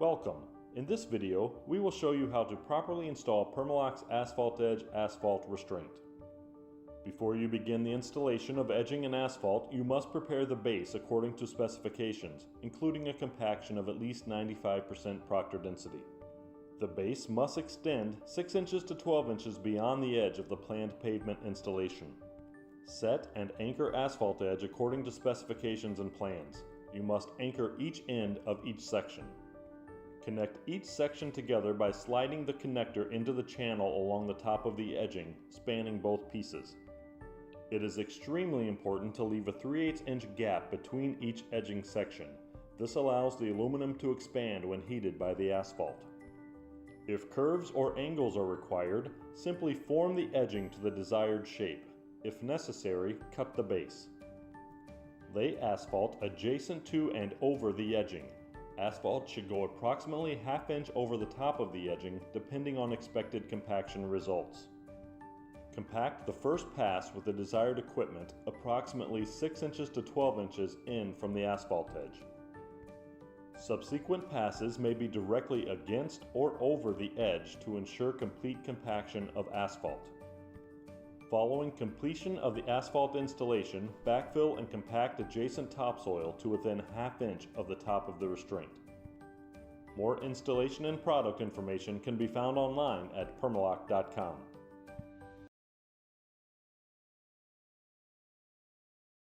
Welcome. In this video, we will show you how to properly install Permaloc's AsphaltEdge asphalt restraint. Before you begin the installation of edging and asphalt, you must prepare the base according to specifications, including a compaction of at least 95% proctor density. The base must extend 6 inches to 12 inches beyond the edge of the planned pavement installation. Set and anchor asphalt edge according to specifications and plans. You must anchor each end of each section. Connect each section together by sliding the connector into the channel along the top of the edging, spanning both pieces. It is extremely important to leave a 3/8 inch gap between each edging section. This allows the aluminum to expand when heated by the asphalt. If curves or angles are required, simply form the edging to the desired shape. If necessary, cut the base. Lay asphalt adjacent to and over the edging. Asphalt should go approximately ½ inch over the top of the edging, depending on expected compaction results. Compact the first pass with the desired equipment approximately 6 inches to 12 inches in from the asphalt edge. Subsequent passes may be directly against or over the edge to ensure complete compaction of asphalt. Following completion of the asphalt installation, backfill and compact adjacent topsoil to within ½ inch of the top of the restraint. More installation and product information can be found online at permaloc.com.